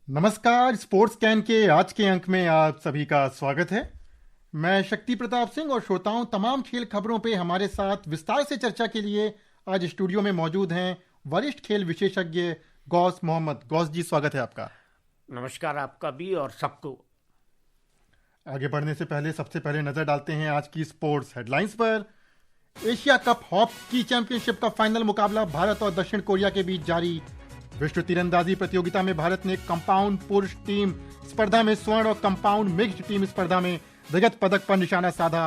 नमस्कार। Sports can के आज के अंक में आप सभी का स्वागत है। मैं शक्ति प्रताप सिंह और श्रोताओं तमाम खेल खबरों पे हमारे साथ विस्तार से चर्चा के लिए आज स्टूडियो में मौजूद हैं वरिष्ठ खेल विशेषज्ञ गौस मोहम्मद। गौस जी, स्वागत है आपका। नमस्कार आपका भी और सबको। आगे बढ़ने से पहले सबसे पहले नजर डालते हैं आज की स्पोर्ट्स हेडलाइंस पर। एशिया कप हॉकी चैंपियनशिप का फाइनल मुकाबला भारत और दक्षिण कोरिया के बीच जारी। विश्व तीरंदाजी प्रतियोगिता में भारत ने कंपाउंड पुरुष टीम स्पर्धा में स्वर्ण और कंपाउंड मिक्स्ड टीम स्पर्धा में रजत पदक पर निशाना साधा।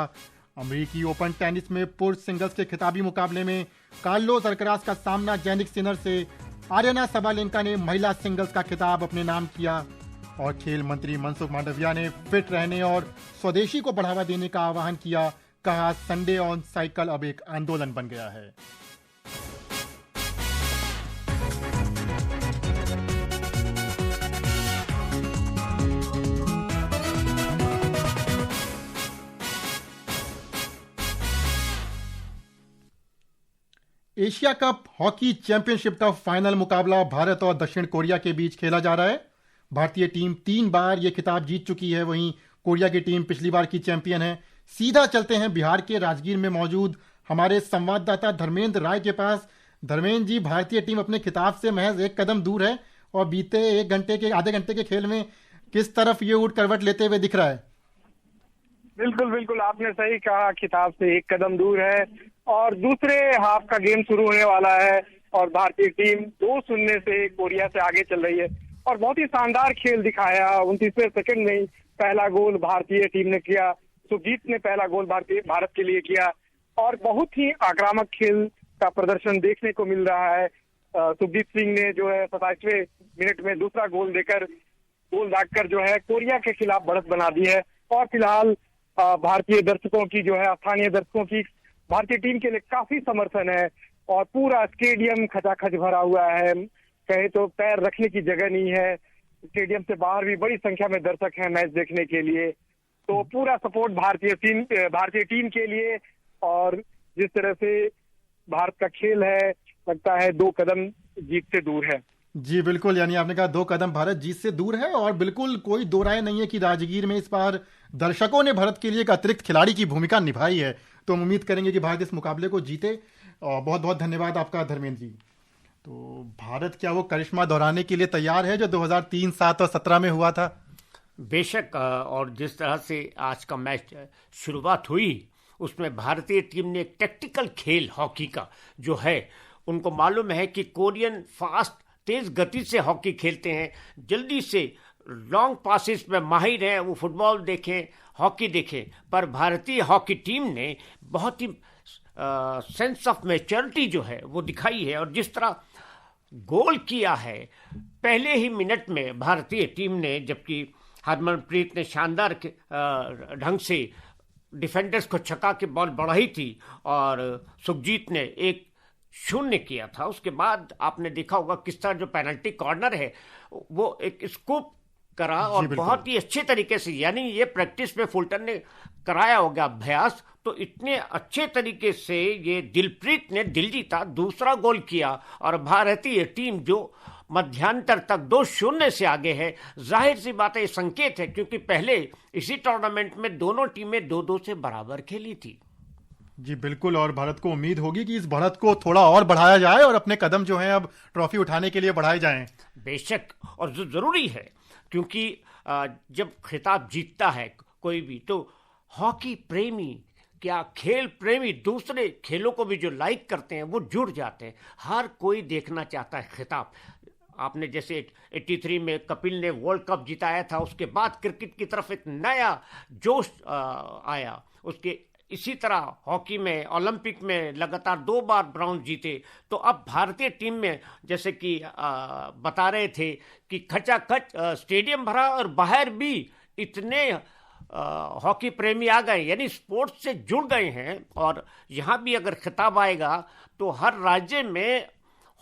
अमेरिकी ओपन टेनिस में पुरुष सिंगल्स के खिताबी मुकाबले में कार्लोस अल्कराज का सामना जैनिक सिनर से। आर्यना सबालेंका ने महिला सिंगल्स का खिताब अपने नाम किया। और खेल मंत्री मनसुख मांडविया ने फिट रहने और स्वदेशी को बढ़ावा देने का आह्वान किया। कहा, संडे ऑन साइकिल अब एक आंदोलन बन गया है। एशिया कप हॉकी चैंपियनशिप का फाइनल मुकाबला भारत और दक्षिण कोरिया के बीच खेला जा रहा है। भारतीय टीम 3 बार यह खिताब जीत चुकी है, वहीं कोरिया की टीम पिछली बार की चैंपियन है। सीधा चलते हैं बिहार के राजगीर में मौजूद हमारे संवाददाता धर्मेंद्र राय के पास। धर्मेंद्र जी, भारतीय टीम अपने खिताब से महज एक कदम दूर है और बीते आधे घंटे के खेल में किस तरफ ये ऊट करवट लेते हुए दिख रहा है? बिल्कुल बिल्कुल, आपने सही कहा। खिताब से एक कदम दूर है और दूसरे हाफ का गेम शुरू होने वाला है और भारतीय टीम 2-0 से कोरिया से आगे चल रही है और बहुत ही शानदार खेल दिखाया। 29वें सेकंड में ही पहला गोल भारतीय टीम ने किया। सुजीत ने पहला गोल भारत के लिए किया और बहुत ही आक्रामक खेल का प्रदर्शन देखने को मिल रहा है। सुखजीत सिंह ने जो है 27वें मिनट में दूसरा गोल दागकर जो है कोरिया के खिलाफ बढ़त बना दी है। और फिलहाल भारतीय दर्शकों की जो है स्थानीय दर्शकों की भारतीय टीम के लिए काफी समर्थन है और पूरा स्टेडियम खचाखच भरा हुआ है। कहे तो पैर रखने की जगह नहीं है। स्टेडियम से बाहर भी बड़ी संख्या में दर्शक हैं मैच देखने के लिए। तो पूरा सपोर्ट भारतीय टीम के लिए। और जिस तरह से भारत का खेल है, लगता है 2 कदम जीत से दूर है। जी बिल्कुल, यानी आपने कहा 2 कदम भारत जीत से दूर है और बिल्कुल कोई दो राय नहीं है कि राजगीर में इस बार दर्शकों ने भारत के लिए एक अतिरिक्त खिलाड़ी की भूमिका निभाई है। तो हम उम्मीद करेंगे कि भारत इस मुकाबले को जीते। और बहुत बहुत धन्यवाद आपका धर्मेंद्र जी। तो भारत क्या वो करिश्मा दोहराने के लिए तैयार है जो 2003, 7 और 17 में हुआ था? बेशक। और जिस तरह से आज का मैच शुरुआत हुई उसमें भारतीय टीम ने एक टैक्टिकल खेल हॉकी का जो है, उनको मालूम है कि कोरियन फास्ट तेज गति से हॉकी खेलते हैं, जल्दी से लॉन्ग पासिस में माहिर हैं। वो फुटबॉल देखें, हॉकी देखें, पर भारतीय हॉकी टीम ने बहुत ही सेंस ऑफ मैच्योरिटी जो है वो दिखाई है। और जिस तरह गोल किया है पहले ही मिनट में भारतीय टीम ने, जबकि हरमनप्रीत ने शानदार ढंग से डिफेंडर्स को छका के बॉल बढ़ाई थी और सुखजीत ने 1-0 किया था। उसके बाद आपने देखा होगा किस तरह जो पेनल्टी कॉर्नर है वो एक स्कूप करा और बहुत ही अच्छे तरीके से, यानी ये प्रैक्टिस में फुलटन ने कराया होगा अभ्यास, तो इतने अच्छे तरीके से ये दिलप्रीत ने दिल जीता, दूसरा गोल किया और भारतीय टीम जो मध्यांतर तक 2-0 से आगे है। जाहिर सी बात है, ये संकेत है क्योंकि पहले इसी टूर्नामेंट में दोनों टीमें 2-2 से बराबर खेली थी। जी बिल्कुल, और भारत को उम्मीद होगी कि इस बढ़त को थोड़ा और बढ़ाया जाए और अपने कदम जो हैं अब ट्रॉफी उठाने के लिए बढ़ाए जाएं। बेशक, और जो जरूरी है क्योंकि जब खिताब जीतता है कोई भी, तो हॉकी प्रेमी क्या खेल प्रेमी दूसरे खेलों को भी जो लाइक करते हैं वो जुड़ जाते हैं। हर कोई देखना चाहता है खिताब। आपने जैसे 83 में कपिल ने वर्ल्ड कप जिताया था, उसके बाद क्रिकेट की तरफ एक नया जोश आया। उसके इसी तरह हॉकी में ओलंपिक में लगातार 2 बार ब्रॉन्ज जीते। तो अब भारतीय टीम में जैसे कि बता रहे थे कि खचाखच स्टेडियम भरा और बाहर भी इतने हॉकी प्रेमी आ गए, यानी स्पोर्ट्स से जुड़ गए हैं। और यहाँ भी अगर खिताब आएगा तो हर राज्य में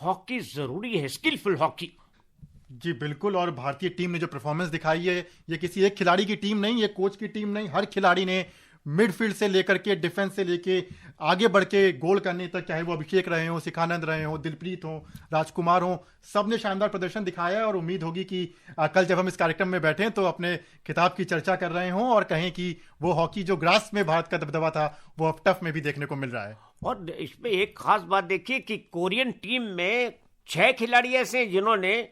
हॉकी जरूरी है, स्किलफुल हॉकी। जी बिल्कुल, और भारतीय टीम ने जो परफॉर्मेंस दिखाई है, ये किसी एक खिलाड़ी की टीम नहीं, ये कोच की टीम नहीं, हर खिलाड़ी ने मिडफील्ड से लेकर के डिफेंस से लेके आगे बढ़ के गोल करने तक, चाहे वो अभिषेक रहे हो, शिखानंद रहे हो, दिलप्रीत हो, राजकुमार हो, सब ने शानदार प्रदर्शन दिखाया है। और उम्मीद होगी कि कल जब हम इस कार्यक्रम में बैठें तो अपने खिताब की चर्चा कर रहे हों और कहें कि वो हॉकी जो ग्रास में भारत का दबदबा था वो अब टफ में भी देखने को मिल रहा है। और इसमें एक खास बात देखिए कि कोरियन टीम में 6 खिलाड़ी ऐसे हैं जिन्होंने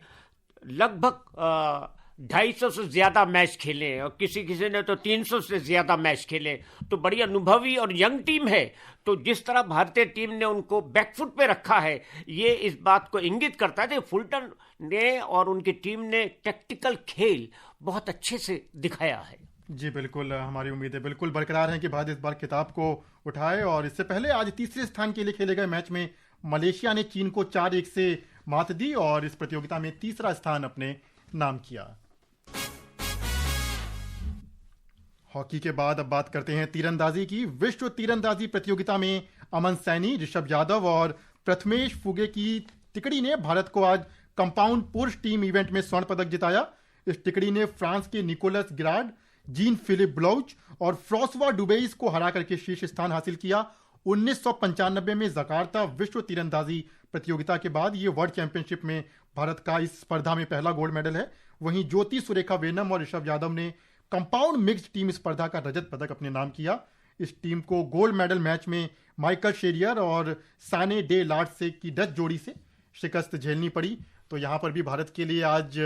लगभग 250 से ज्यादा मैच खेले हैं और किसी किसी ने तो 300 से ज्यादा मैच खेले। तो बड़ी अनुभवी और यंग टीम है। तो जिस तरह भारतीय टीम ने उनको बैकफुट पे रखा है, ये इस बात को इंगित करता है कि फुलटन ने और उनकी टीम ने टैक्टिकल खेल बहुत अच्छे से दिखाया है। जी बिल्कुल, हमारी उम्मीदें बिल्कुल बरकरार हैं कि भारत इस बार खिताब को उठाए। और इससे पहले आज तीसरे स्थान के लिए खेले गए मैच में मलेशिया ने चीन को 4-1 से मात दी और इस प्रतियोगिता में तीसरा स्थान अपने नाम किया। हॉकी के बाद अब बात करते हैं तीरंदाजी की। विश्व तीरंदाजी प्रतियोगिता में अमन सैनी, ऋषभ यादव और प्रथमेश फुगे की टिकड़ी ने भारत को आज कंपाउंड पुरुष टीम इवेंट में स्वर्ण पदक जिताया। इस टिकड़ी ने फ्रांस के निकोलस गिराड, जीन फिलिप ब्लाउच और फ्रांसवा डुबेइस को हरा करके शीर्ष स्थान हासिल किया। 1995 में जकार्ता विश्व तीरंदाजी प्रतियोगिता के बाद ये वर्ल्ड चैंपियनशिप में भारत का इस स्पर्धा में पहला गोल्ड मेडल है। वहीं ज्योति सुरेखा वेनम और ऋषभ यादव ने कंपाउंड मिक्स्ड टीम स्पर्धा का रजत पदक अपने नाम किया। इस टीम को गोल्ड मेडल मैच में माइकल शेरियर और साने डे लार्ड से की डच जोड़ी से शिकस्त झेलनी पड़ी। तो यहां पर भी भारत के लिए आज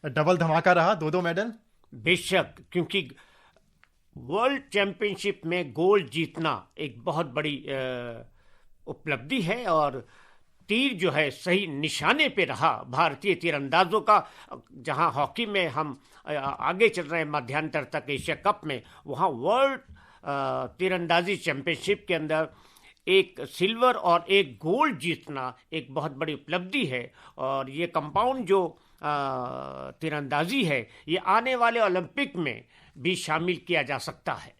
डबल धमाका रहा, 2-2 मेडल। बेशक, क्योंकि वर्ल्ड चैंपियनशिप में गोल्ड जीतना एक बहुत बड़ी उपलब्धि है और तीर जो है सही निशाने पे रहा भारतीय तीरंदाजों का। जहां हॉकी में हम आगे चल रहे हैं मध्यांतर तक एशिया कप में, वहां वर्ल्ड तीरंदाजी चैंपियनशिप के अंदर एक सिल्वर और एक गोल्ड जीतना एक बहुत बड़ी उपलब्धि है। और ये कंपाउंड जो तीरंदाजी है ये आने वाले ओलंपिक में भी शामिल किया जा सकता है।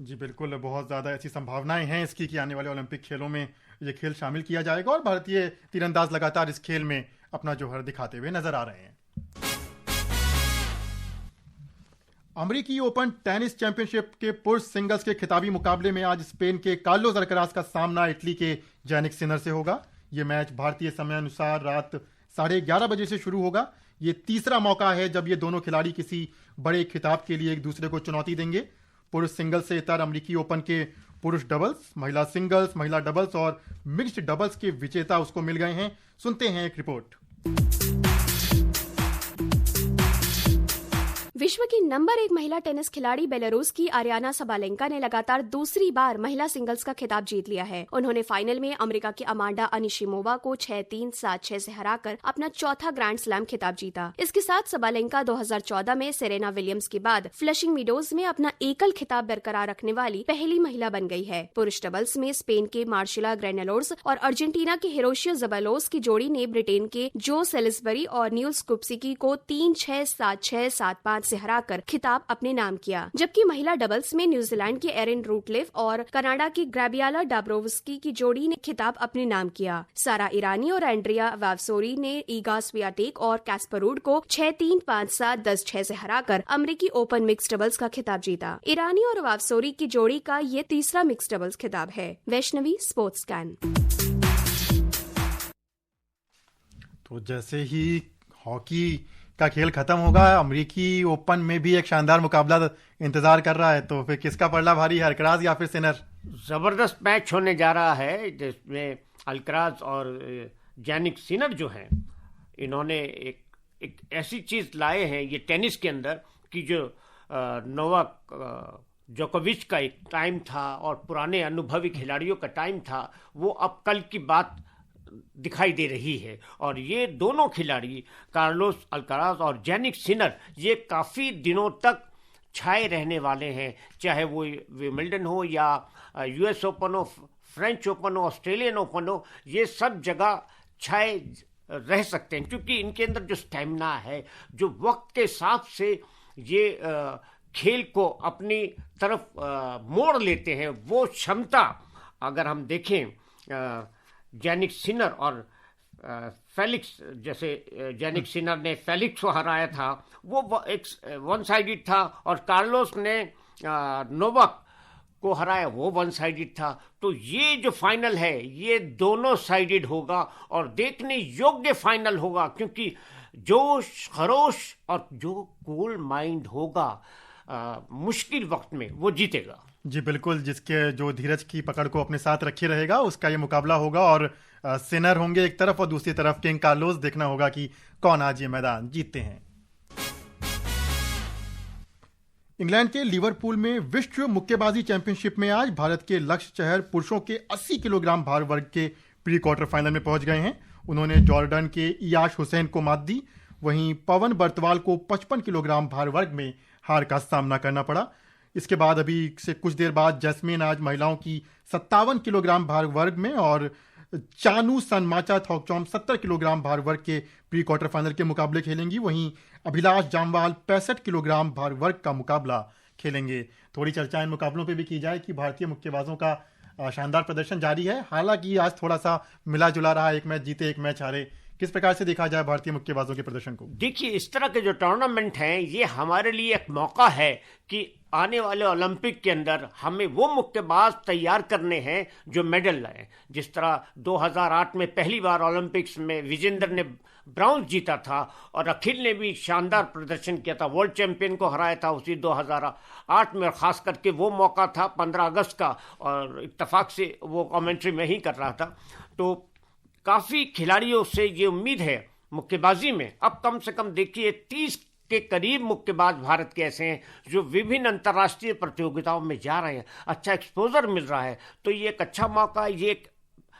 जी बिल्कुल, बहुत ज़्यादा ऐसी संभावनाएं हैं इसकी कि आने वाले ओलंपिक खेलों में ये खेल शामिल किया जाएगा और भारतीय तीरंदाज लगातार इस खेल में अपना जौहर दिखाते हुए नजर आ रहे हैं। अमेरिकी ओपन टेनिस चैंपियनशिप के पुरुष सिंगल्स के खिताबी मुकाबले में आज स्पेन के कार्लोस अल्कराज का सामना इटली के जैनिक सिनर से होगा। यह मैच भारतीय समय अनुसार रात 11:30 बजे से शुरू होगा। ये तीसरा मौका है जब ये दोनों खिलाड़ी किसी बड़े खिताब के लिए एक दूसरे को चुनौती देंगे। पुरुष सिंगल्स से इतर अमेरिकी ओपन के पुरुष डबल्स, महिला सिंगल्स, महिला डबल्स और मिक्स्ड डबल्स के विजेता उसको मिल गए हैं। सुनते हैं एक रिपोर्ट। विश्व की नंबर 1 महिला टेनिस खिलाड़ी बेलारूस की आर्याना सबालेंका ने लगातार दूसरी बार महिला सिंगल्स का खिताब जीत लिया है। उन्होंने फाइनल में अमेरिका की अमांडा अनिशिमोवा को 6-3, 7-6 से हराकर अपना चौथा ग्रैंड स्लैम खिताब जीता। इसके साथ सबालेंका 2014 में सेरेना विलियम्स के बाद फ्लशिंग मीडोज में अपना एकल खिताब बरकरार रखने वाली पहली महिला बन गई है। पुरुष डबल्स में स्पेन के मार्शेला ग्रेनेलोस और अर्जेंटीना के हिरोशियो जबालोस की जोड़ी ने ब्रिटेन के जो सेलिसबरी और न्यूल्स कुप्सिकी को 3-6, 7-6, 7-5 से हराकर खिताब अपने नाम किया। जबकि महिला डबल्स में न्यूजीलैंड के एरिन रूटलिफ और कनाडा की ग्रेबियाला डाब्रोवस्की की जोड़ी ने खिताब अपने नाम किया। सारा ईरानी और एंड्रिया वावसोरी ने ईगा स्वियाटेक और कैस्परूड को 6-3, 5-7, 10-6 से हराकर अमेरिकी ओपन मिक्स डबल्स का खिताब जीता। ईरानी और वावसोरी की जोड़ी का ये तीसरा मिक्स डबल्स खिताब है। Vaishnavi, sports can. तो जैसे ही हॉकी का खेल खत्म होगा, अमेरिकी ओपन में भी एक शानदार मुकाबला इंतजार कर रहा है। तो फिर किसका पलड़ा भारी है, अल्कराज या फिर सिनर? जबरदस्त मैच होने जा रहा है जिसमें अल्कराज और जैनिक सिनर जो हैं, इन्होंने एक ऐसी चीज लाए हैं ये टेनिस के अंदर कि जो नोवाक जोकोविच का एक टाइम था और पुराने अनुभवी खिलाड़ियों का टाइम था, वो अब कल की बात दिखाई दे रही है। और ये दोनों खिलाड़ी कार्लोस अल्कराज और जैनिक सिनर ये काफी दिनों तक छाए रहने वाले हैं, चाहे वो विंबलडन हो या यूएस ओपन हो, फ्रेंच ओपन हो, ऑस्ट्रेलियन ओपन हो, ये सब जगह छाए रह सकते हैं क्योंकि इनके अंदर जो स्टैमिना है, जो वक्त के हिसाब से ये खेल को अपनी तरफ मोड़ लेते हैं, वो क्षमता अगर हम देखें जैनिक सिनर और फेलिक्स, जैसे जैनिक सिनर ने फेलिक्स को हराया था, वो एक वन साइडेड था और कार्लोस ने नोवाक को हराया वो वन साइडेड था। तो ये जो फाइनल है ये दोनों साइडेड होगा और देखने योग्य फाइनल होगा, क्योंकि जोश खरोश और जो कूल माइंड होगा मुश्किल वक्त में वो जीतेगा। जी बिल्कुल, जिसके जो धीरज की पकड़ को अपने साथ रखे रहेगा उसका ये मुकाबला होगा। और सिनर होंगे एक तरफ और दूसरी तरफ किंग कार्लोस। देखना होगा कि कौन आज ये मैदान जीतते हैं। इंग्लैंड के लिवरपूल में विश्व मुक्केबाजी चैंपियनशिप में आज भारत के लक्ष्य चहर पुरुषों के 80 किलोग्राम भार वर्ग के प्री क्वार्टर फाइनल में पहुंच गए हैं। उन्होंने जॉर्डन के इयाश हुसैन को मात दी। वहीं पवन बर्तवाल को 55 किलोग्राम भार वर्ग में हार का सामना करना पड़ा। इसके बाद अभी से कुछ देर बाद जैस्मिन आज महिलाओं की 57 किलोग्राम भार वर्ग में और चानू सनमाचा थोकचौम 70 किलोग्राम भार वर्ग के प्री क्वार्टर फाइनल के मुकाबले खेलेंगी। वहीं अभिलाष जामवाल 65 किलोग्राम भार वर्ग का मुकाबला खेलेंगे। थोड़ी चर्चा इन मुकाबलों पे भी की जाए कि भारतीय मुक्केबाजों का शानदार प्रदर्शन जारी है। हालांकि आज थोड़ा सा मिला जुला रहा, एक मैच जीते एक मैच हारे। किस प्रकार से देखा जाए भारतीय मुक्केबाजों के प्रदर्शन को? देखिए, इस तरह के जो टूर्नामेंट हैं ये हमारे लिए एक मौका है कि आने वाले ओलंपिक के अंदर हमें वो मुक्केबाज तैयार करने हैं जो मेडल लाए। जिस तरह 2008 में पहली बार ओलंपिक्स में विजेंद्र ने ब्राउंस जीता था और अखिल ने भी शानदार प्रदर्शन किया था, वर्ल्ड चैंपियन को हराया था उसी 2008 में। और खास करके वो मौका था 15 अगस्त का और इत्तेफाक से वो कमेंट्री में ही कर रहा था। तो काफी खिलाड़ियों से ये उम्मीद है मुक्केबाजी में। अब कम से कम देखिए 30 के करीब मुक्केबाज भारत के ऐसे हैं जो विभिन्न अंतर्राष्ट्रीय प्रतियोगिताओं में जा रहे हैं। अच्छा एक्सपोजर मिल रहा है, तो ये एक अच्छा मौका है। ये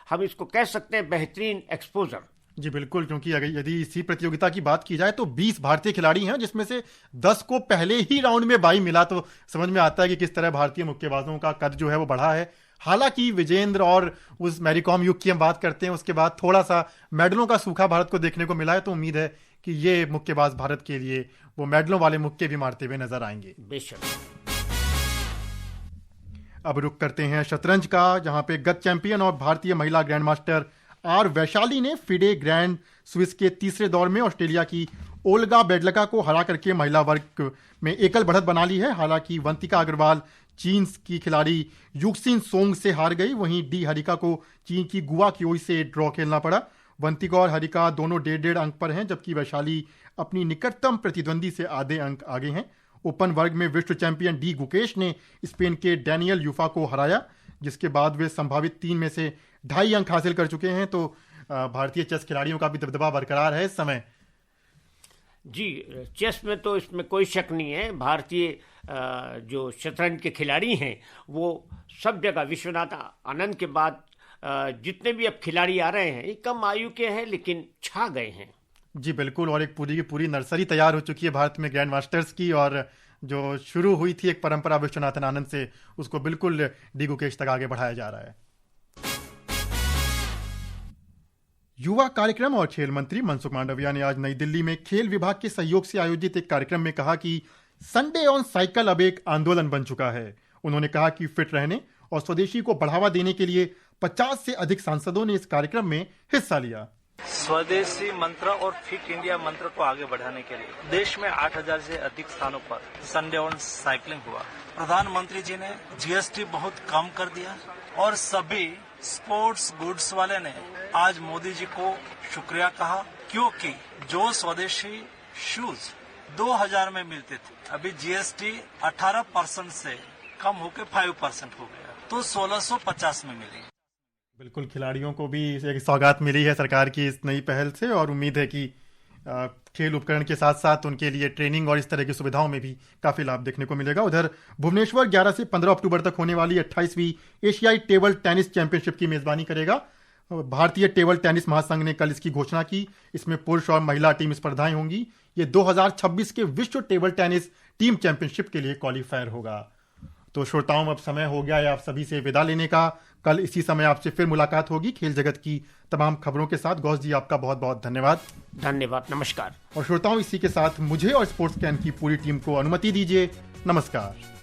हम इसको कह सकते हैं बेहतरीन एक्सपोजर। जी बिल्कुल, क्योंकि अगर यदि इसी प्रतियोगिता की बात की जाए तो 20 भारतीय खिलाड़ी हैं, जिसमें से 10 को पहले ही राउंड में बाई मिला। तो समझ में आता है कि किस तरह भारतीय मुक्केबाजों का कद जो है वो बढ़ा है। हालांकि विजेंद्र और उस मैरीकॉम युग की हम बात करते हैं, उसके बाद थोड़ा सा मेडलों का सूखा भारत को देखने को मिला है। तो उम्मीद है कि ये मुक्केबाज भारत के लिए वो मेडलों वाले मुक्के भी मारते हुए नजर आएंगे। बेशक। अब रुक करते हैं शतरंज का, जहां पे गत चैंपियन और भारतीय महिला ग्रैंड मास्टर आर वैशाली ने फिडे ग्रैंड स्विस के तीसरे दौर में ऑस्ट्रेलिया की ओल्गा बेडलका को हरा करके महिला वर्ग में एकल बढ़त बना ली है। हालांकि वंतिका अग्रवाल चीन की खिलाड़ी युक्सिन सोंग से हार गई। वहीं डी हरिका को चीन की गुआ क्योई से ड्रॉ खेलना पड़ा। वंतिका और हरिका दोनों 1.5 अंक पर हैं, जबकि वैशाली अपनी निकटतम प्रतिद्वंदी से आधे अंक आगे हैं। ओपन वर्ग में विश्व चैंपियन डी गुकेश ने स्पेन के डैनियल यूफा को हराया, जिसके बाद वे संभावित 3 में से 2.5 अंक हासिल कर चुके हैं। तो भारतीय चेस खिलाड़ियों का भी दबदबा बरकरार है इस समय। जी, चेस में तो इसमें कोई शक नहीं है। भारतीय जो शतरंज के खिलाड़ी हैं वो सब जगह, विश्वनाथ आनंद के बाद जितने भी अब खिलाड़ी आ रहे हैं ये कम आयु के हैं लेकिन छा गए हैं। जी बिल्कुल, और एक पूरी की पूरी नर्सरी तैयार हो चुकी है भारत में ग्रैंड मास्टर्स की। और जो शुरू हुई थी एक परंपरा विश्वनाथन आनंद से, उसको बिल्कुल डी गुकेश तक आगे बढ़ाया जा रहा है। युवा कार्यक्रम और खेल मंत्री मनसुख मांडविया ने आज नई दिल्ली में खेल विभाग के सहयोग से आयोजित एक कार्यक्रम में कहा कि संडे ऑन साइकिल अब एक आंदोलन बन चुका है। उन्होंने कहा कि फिट रहने और स्वदेशी को बढ़ावा देने के लिए 50 से अधिक सांसदों ने इस कार्यक्रम में हिस्सा लिया। स्वदेशी मंत्र और फिट इंडिया मंत्र को आगे बढ़ाने के लिए देश में 8000 से अधिक स्थानों पर संडे ऑन साइकिलिंग हुआ। प्रधानमंत्री जी ने जीएसटी बहुत कम कर दिया और सभी स्पोर्ट्स गुड्स वाले ने आज मोदी जी को शुक्रिया कहा, क्योंकि जो स्वदेशी शूज 2000 में मिलते थे अभी जीएसटी 18% से कम होकर 5% हो गया, तो 1650 में मिली। बिल्कुल, खिलाड़ियों को भी एक सौगात मिली है सरकार की इस नई पहल से, और उम्मीद है कि खेल उपकरण के साथ साथ उनके लिए ट्रेनिंग और इस तरह की सुविधाओं में भी काफी लाभ देखने को मिलेगा। उधर भुवनेश्वर 11 से 15 अक्टूबर तक होने वाली 28वीं एशियाई टेबल टेनिस चैंपियनशिप की मेजबानी करेगा। भारतीय टेबल टेनिस महासंघ ने कल इसकी घोषणा की। इसमें पुरुष और महिला टीम स्पर्धाएं होंगी। ये 2026 के विश्व टेबल टेनिस टीम चैंपियनशिप के लिए क्वालिफायर होगा। तो श्रोताओं, अब समय हो गया है आप सभी से विदा लेने का। कल इसी समय आपसे फिर मुलाकात होगी खेल जगत की तमाम खबरों के साथ। गौस जी, आपका बहुत बहुत धन्यवाद। धन्यवाद, नमस्कार। और श्रोताओं, इसी के साथ मुझे और स्पोर्ट्स कैन की पूरी टीम को अनुमति दीजिए। नमस्कार।